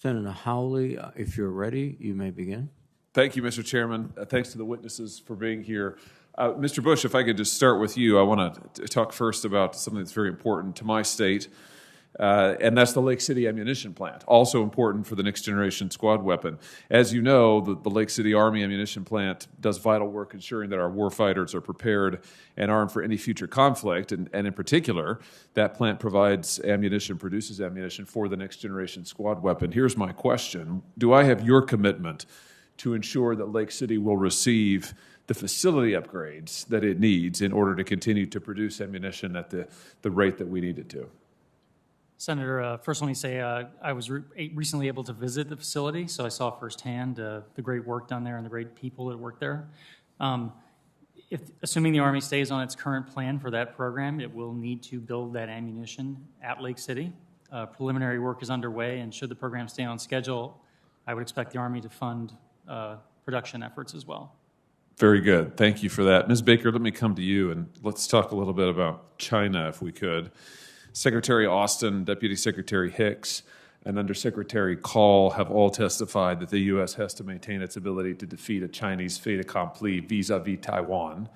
Senator Hawley, if you're ready, you may begin. Thank you, Mr. Chairman. Thanks to the witnesses for being here. Mr. Bush, if I could just start with you, I want to talk first about something that's very important to my state, and that's the Lake City ammunition plant, also important for the next generation squad weapon. As you know, the Lake City Army ammunition plant does vital work ensuring that our warfighters are prepared and armed for any future conflict, and in particular, that plant produces ammunition for the next generation squad weapon. Here's my question. Do I have your commitment to ensure that Lake City will receive the facility upgrades that it needs in order to continue to produce ammunition at the rate that we need it to? Senator, first let me say I was recently able to visit the facility, so I saw firsthand the great work done there and the great people that work there. Assuming the Army stays on its current plan for that program, it will need to build that ammunition at Lake City. Preliminary work is underway, and should the program stay on schedule, I would expect the Army to fund production efforts as well. Very good. Thank you for that. Ms. Baker, let me come to you, and let's talk a little bit about China, if we could. Secretary Austin, Deputy Secretary Hicks, and Undersecretary Call have all testified that the U.S. has to maintain its ability to defeat a Chinese fait accompli vis-a-vis Taiwan.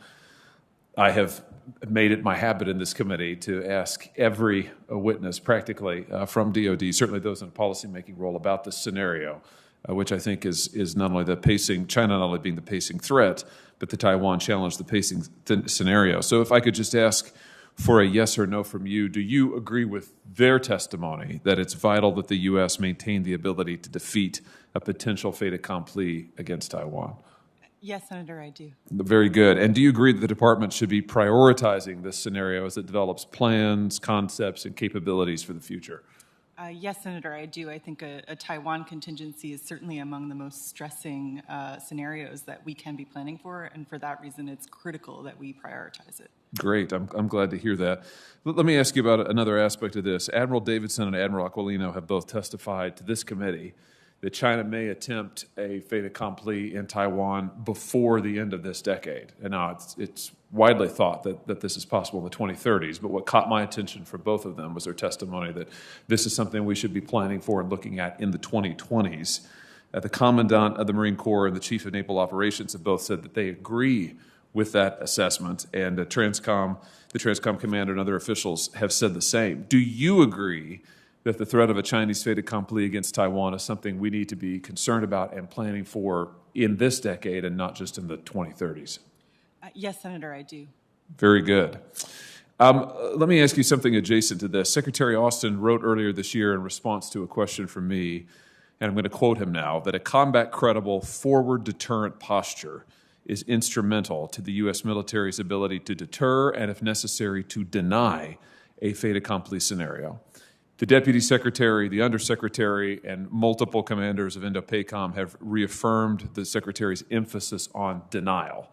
I have made it my habit in this committee to ask every witness, practically, from DOD, certainly those in a policymaking role, about this scenario, which I think is not only the pacing, China not only being the pacing threat, but the Taiwan challenge, the pacing scenario. So if I could just ask for a yes or no from you, do you agree with their testimony that it's vital that the U.S. maintain the ability to defeat a potential fait accompli against Taiwan? Yes, Senator, I do. Very good. And do you agree that the department should be prioritizing this scenario as it develops plans, concepts, and capabilities for the future? Yes, Senator, I do. I think a Taiwan contingency is certainly among the most stressing scenarios that we can be planning for, and for that reason, it's critical that we prioritize it. Great. I'm glad to hear that. Let me ask you about another aspect of this. Admiral Davidson and Admiral Aquilino have both testified to this committee that China may attempt a fait accompli in Taiwan before the end of this decade. And now it's widely thought that this is possible in the 2030s, but what caught my attention from both of them was their testimony that this is something we should be planning for and looking at in the 2020s. The Commandant of the Marine Corps and the Chief of Naval Operations have both said that they agree with that assessment, and the Transcom commander and other officials have said the same. Do you agree that the threat of a Chinese fait accompli against Taiwan is something we need to be concerned about and planning for in this decade and not just in the 2030s? Yes, Senator, I do. Very good. Let me ask you something adjacent to this. Secretary Austin wrote earlier this year in response to a question from me, and I'm going to quote him now, that a combat-credible, forward deterrent posture is instrumental to the U.S. military's ability to deter and, if necessary, to deny a fait accompli scenario. The Deputy Secretary, the Undersecretary, and multiple commanders of INDOPACOM have reaffirmed the Secretary's emphasis on denial.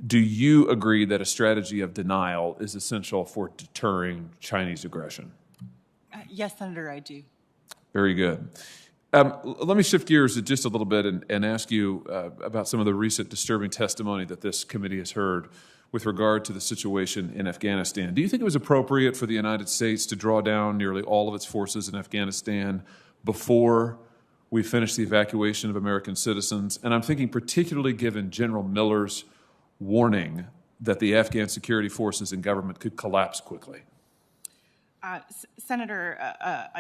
Do you agree that a strategy of denial is essential for deterring Chinese aggression? Yes, Senator, I do. Very good. Let me shift gears just a little bit and ask you about some of the recent disturbing testimony that this committee has heard with regard to the situation in Afghanistan. Do you think it was appropriate for the United States to draw down nearly all of its forces in Afghanistan before we finish the evacuation of American citizens? And I'm thinking particularly given General Miller's warning that the Afghan security forces and government could collapse quickly. Senator,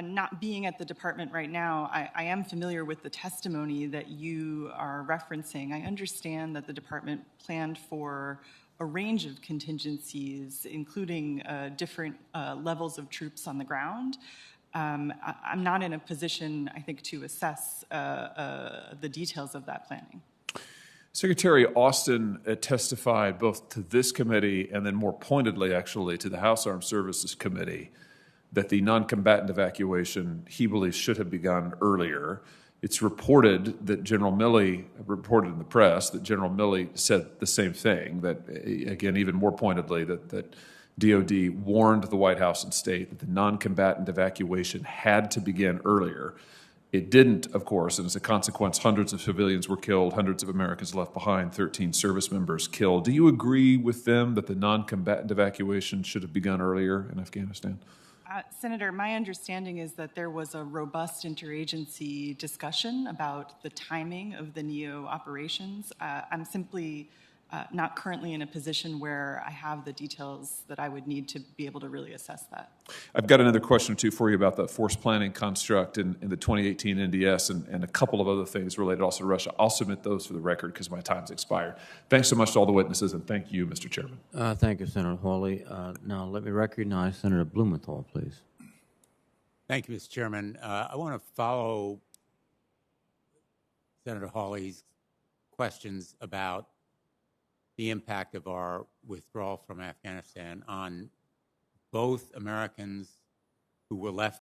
not being at the department right now, I am familiar with the testimony that you are referencing. I understand that the department planned for a range of contingencies, including different levels of troops on the ground. I'm not in a position, I think, to assess the details of that planning. Secretary Austin testified both to this committee and then more pointedly, actually, to the House Armed Services Committee that the non-combatant evacuation, he believes, should have begun earlier. It's reported that General Milley, reported in the press, that General Milley said the same thing, that, again, even more pointedly, that DOD warned the White House and state that the non-combatant evacuation had to begin earlier. It didn't, of course, and as a consequence, hundreds of civilians were killed, hundreds of Americans left behind, 13 service members killed. Do you agree with them that the non-combatant evacuation should have begun earlier in Afghanistan? Senator, my understanding is that there was a robust interagency discussion about the timing of the NEO operations. I'm simply not currently in a position where I have the details that I would need to be able to really assess that. I've got another question or two for you about the force planning construct in the 2018 NDS and a couple of other things related also to Russia. I'll submit those for the record because my time's expired. Thanks so much to all the witnesses, and thank you, Mr. Chairman. Thank you, Senator Hawley. Now let me recognize Senator Blumenthal, please. Thank you, Mr. Chairman. I want to follow Senator Hawley's questions about the impact of our withdrawal from Afghanistan on both Americans who were left